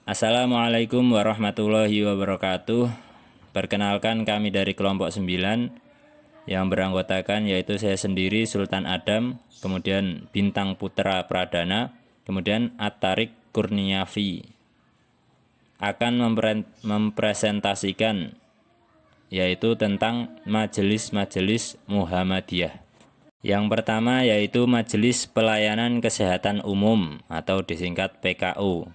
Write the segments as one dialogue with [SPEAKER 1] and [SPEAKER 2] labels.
[SPEAKER 1] Assalamualaikum warahmatullahi wabarakatuh. Perkenalkan, kami dari kelompok 9 yang beranggotakan yaitu saya sendiri Sultan Adam, kemudian Bintang Putra Pradana, kemudian At-Tariq Kurniafi akan mempresentasikan yaitu tentang majelis-majelis Muhammadiyah. Yang pertama yaitu Majelis Pelayanan Kesehatan Umum atau disingkat PKU.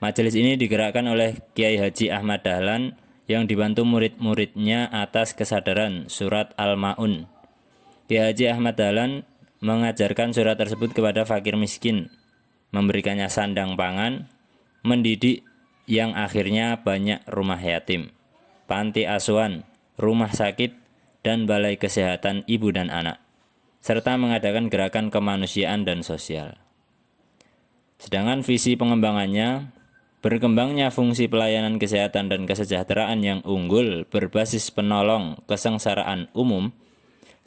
[SPEAKER 1] Majelis ini digerakkan oleh Kiai Haji Ahmad Dahlan yang dibantu murid-muridnya atas kesadaran surat Al-Ma'un. Kiai Haji Ahmad Dahlan mengajarkan surat tersebut kepada fakir miskin, memberikannya sandang pangan, mendidik yang akhirnya banyak rumah yatim, panti asuhan, rumah sakit, dan balai kesehatan ibu dan anak, serta mengadakan gerakan kemanusiaan dan sosial. Sedangkan visi pengembangannya, berkembangnya fungsi pelayanan kesehatan dan kesejahteraan yang unggul berbasis penolong kesengsaraan umum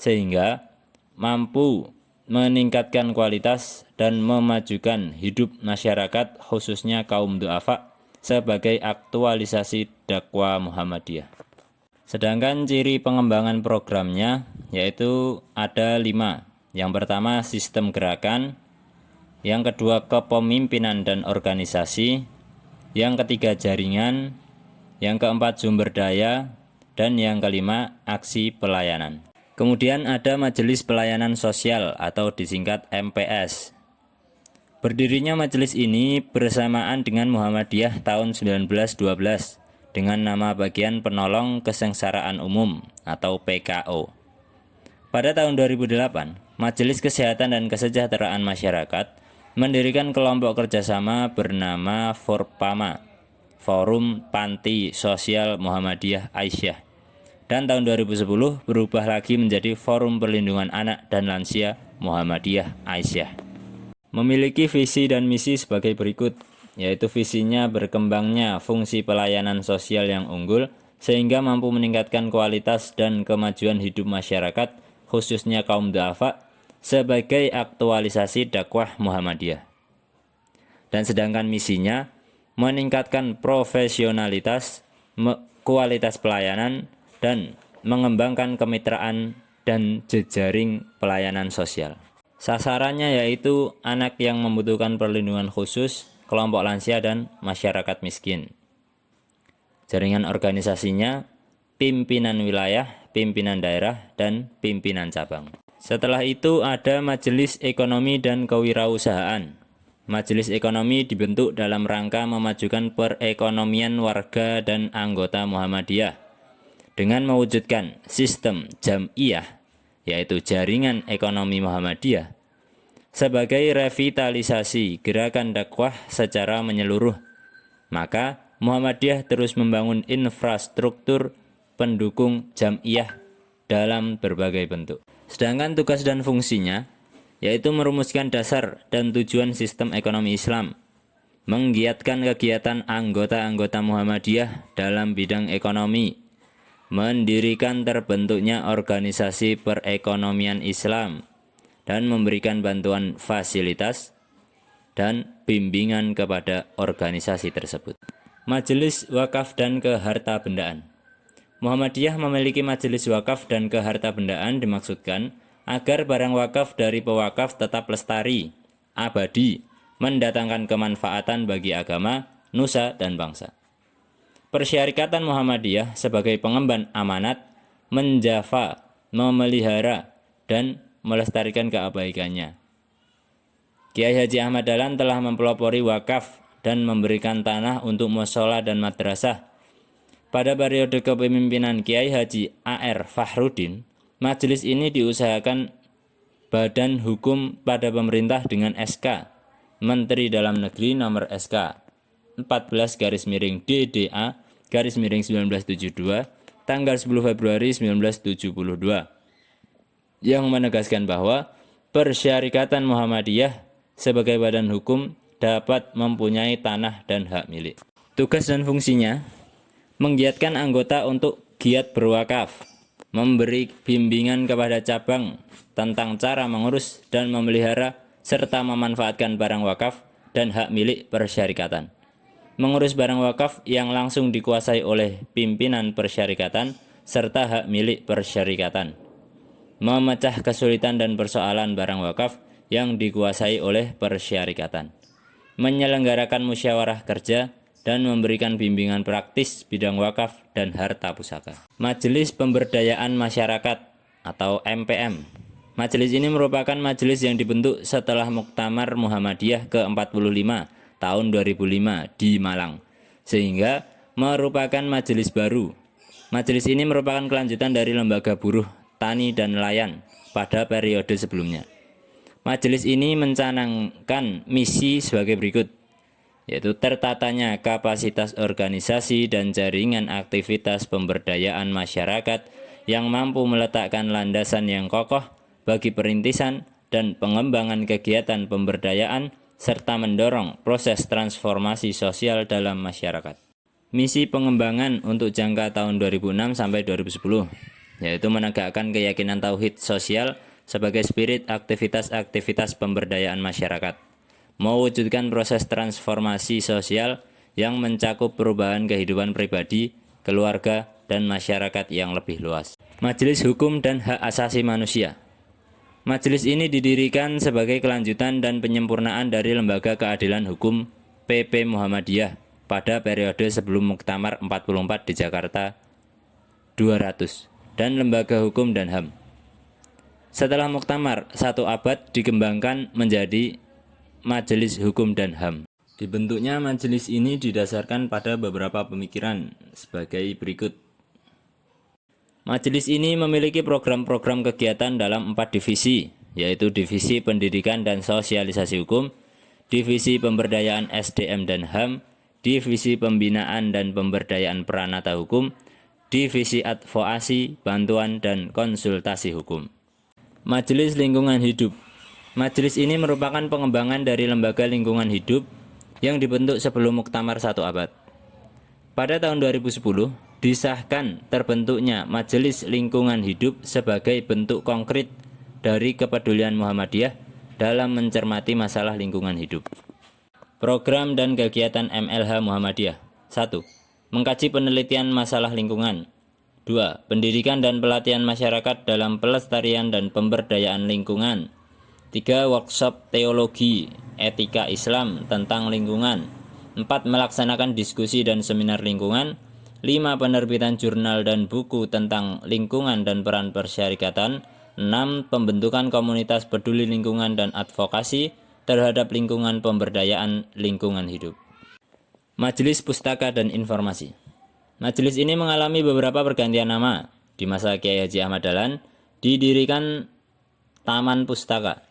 [SPEAKER 1] sehingga mampu meningkatkan kualitas dan memajukan hidup masyarakat khususnya kaum du'afa sebagai aktualisasi dakwah Muhammadiyah. Sedangkan ciri pengembangan programnya yaitu ada 5. Yang pertama sistem gerakan, yang kedua kepemimpinan dan organisasi, yang ketiga jaringan, yang keempat sumber daya, dan yang kelima aksi pelayanan. Kemudian ada Majelis Pelayanan Sosial atau disingkat MPS. Berdirinya majelis ini bersamaan dengan Muhammadiyah tahun 1912 dengan nama Bagian Penolong Kesengsaraan Umum atau PKO. Pada tahun 2008, Majelis Kesehatan dan Kesejahteraan Masyarakat mendirikan kelompok kerjasama bernama Forpama, Forum Panti Sosial Muhammadiyah Aisyah, dan tahun 2010 berubah lagi menjadi Forum Perlindungan Anak dan Lansia Muhammadiyah Aisyah. Memiliki visi dan misi sebagai berikut, yaitu visinya berkembangnya fungsi pelayanan sosial yang unggul sehingga mampu meningkatkan kualitas dan kemajuan hidup masyarakat khususnya kaum du'afa sebagai aktualisasi dakwah Muhammadiyah. Dan sedangkan misinya meningkatkan profesionalitas, kualitas pelayanan, dan mengembangkan kemitraan dan jejaring pelayanan sosial. Sasarannya yaitu anak yang membutuhkan perlindungan khusus, kelompok lansia, dan masyarakat miskin. Jaringan organisasinya pimpinan wilayah, pimpinan daerah, dan pimpinan cabang. Setelah itu ada Majelis Ekonomi dan Kewirausahaan. Majelis Ekonomi dibentuk dalam rangka memajukan perekonomian warga dan anggota Muhammadiyah dengan mewujudkan sistem jam'iyah, yaitu jaringan ekonomi Muhammadiyah, sebagai revitalisasi gerakan dakwah secara menyeluruh. Maka Muhammadiyah terus membangun infrastruktur pendukung jam'iyah dalam berbagai bentuk. Sedangkan tugas dan fungsinya yaitu merumuskan dasar dan tujuan sistem ekonomi Islam, menggiatkan kegiatan anggota-anggota Muhammadiyah dalam bidang ekonomi, mendirikan terbentuknya organisasi perekonomian Islam, dan memberikan bantuan fasilitas dan bimbingan kepada organisasi tersebut. Majelis Wakaf dan Kehartabendaan. Muhammadiyah memiliki majelis wakaf dan kehartabendaan dimaksudkan agar barang wakaf dari pewakaf tetap lestari, abadi, mendatangkan kemanfaatan bagi agama, nusa, dan bangsa. Persyarikatan Muhammadiyah sebagai pengemban amanat, menjaga, memelihara, dan melestarikan keabaikannya. Kiai Haji Ahmad Dahlan telah mempelopori wakaf dan memberikan tanah untuk mushola dan madrasah. Pada periode kepemimpinan Kiai Haji A.R. Fahrudin, majelis ini diusahakan badan hukum pada pemerintah dengan SK Menteri Dalam Negeri nomor SK 14/DDA/1972 tanggal 10 Februari 1972 yang menegaskan bahwa Persyarikatan Muhammadiyah sebagai badan hukum dapat mempunyai tanah dan hak milik. Tugas dan fungsinya menggiatkan anggota untuk giat berwakaf, memberi bimbingan kepada cabang tentang cara mengurus dan memelihara serta memanfaatkan barang wakaf dan hak milik persyarikatan, mengurus barang wakaf yang langsung dikuasai oleh pimpinan persyarikatan serta hak milik persyarikatan, memecah kesulitan dan persoalan barang wakaf yang dikuasai oleh persyarikatan, menyelenggarakan musyawarah kerja, dan memberikan bimbingan praktis bidang wakaf dan harta pusaka. Majelis Pemberdayaan Masyarakat atau MPM. Majelis ini merupakan majelis yang dibentuk setelah Muktamar Muhammadiyah ke-45 tahun 2005 di Malang, sehingga merupakan majelis baru. Majelis ini merupakan kelanjutan dari Lembaga Buruh, Tani, dan Nelayan pada periode sebelumnya. Majelis ini mencanangkan misi sebagai berikut, yaitu tertatanya kapasitas organisasi dan jaringan aktivitas pemberdayaan masyarakat yang mampu meletakkan landasan yang kokoh bagi perintisan dan pengembangan kegiatan pemberdayaan serta mendorong proses transformasi sosial dalam masyarakat. Misi pengembangan untuk jangka tahun 2006 sampai 2010, yaitu menegakkan keyakinan tauhid sosial sebagai spirit aktivitas-aktivitas pemberdayaan masyarakat, mewujudkan proses transformasi sosial yang mencakup perubahan kehidupan pribadi, keluarga, dan masyarakat yang lebih luas. Majelis Hukum dan Hak Asasi Manusia. Majelis ini didirikan sebagai kelanjutan dan penyempurnaan dari Lembaga Keadilan Hukum PP Muhammadiyah pada periode sebelum Muktamar 44 di Jakarta 200 dan Lembaga Hukum dan HAM. Setelah Muktamar, 1 abad dikembangkan menjadi Majelis Hukum dan HAM. Dibentuknya majelis ini didasarkan pada beberapa pemikiran sebagai berikut. Majelis ini memiliki program-program kegiatan dalam 4 divisi, yaitu Divisi Pendidikan dan Sosialisasi Hukum, Divisi Pemberdayaan SDM dan HAM, Divisi Pembinaan dan Pemberdayaan Peranata Hukum, Divisi Advokasi, Bantuan, dan Konsultasi Hukum. Majelis Lingkungan Hidup. Majelis ini merupakan pengembangan dari Lembaga Lingkungan Hidup yang dibentuk sebelum Muktamar 1 abad. Pada tahun 2010, disahkan terbentuknya Majelis Lingkungan Hidup sebagai bentuk konkret dari kepedulian Muhammadiyah dalam mencermati masalah lingkungan hidup. Program dan kegiatan MLH Muhammadiyah. 1. Mengkaji penelitian masalah lingkungan. 2. Pendidikan dan pelatihan masyarakat dalam pelestarian dan pemberdayaan lingkungan. 3. Workshop teologi etika Islam tentang lingkungan. 4. Melaksanakan diskusi dan seminar lingkungan. 5. Penerbitan jurnal dan buku tentang lingkungan dan peran persyarikatan. 6. Pembentukan komunitas peduli lingkungan dan advokasi terhadap lingkungan pemberdayaan lingkungan hidup. Majelis Pustaka dan Informasi. Majelis ini mengalami beberapa pergantian nama. Di masa Kiai Haji Ahmad Dahlan didirikan Taman Pustaka,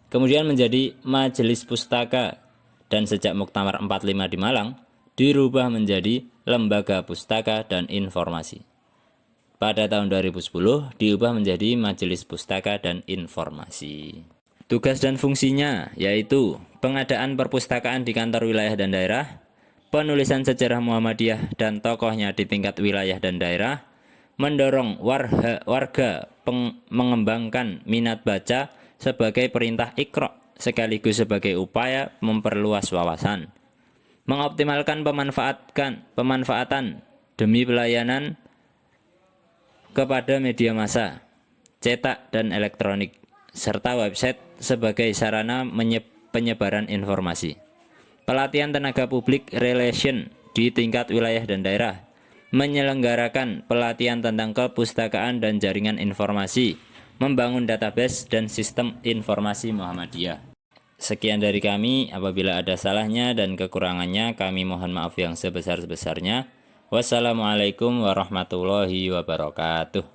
[SPEAKER 1] kemudian menjadi Majelis Pustaka, dan sejak Muktamar 45 di Malang dirubah menjadi Lembaga Pustaka dan Informasi. Pada tahun 2010 diubah menjadi Majelis Pustaka dan Informasi. Tugas dan fungsinya yaitu pengadaan perpustakaan di kantor wilayah dan daerah, penulisan sejarah Muhammadiyah dan tokohnya di tingkat wilayah dan daerah, mendorong warga mengembangkan minat baca sebagai perintah Iqra sekaligus sebagai upaya memperluas wawasan, mengoptimalkan pemanfaatan demi pelayanan kepada media massa, cetak dan elektronik, serta website sebagai sarana penyebaran informasi. Pelatihan tenaga publik relation di tingkat wilayah dan daerah, menyelenggarakan pelatihan tentang kepustakaan dan jaringan informasi, membangun database dan sistem informasi Muhammadiyah. Sekian dari kami, apabila ada salahnya dan kekurangannya kami mohon maaf yang sebesar-besarnya. Wassalamualaikum warahmatullahi wabarakatuh.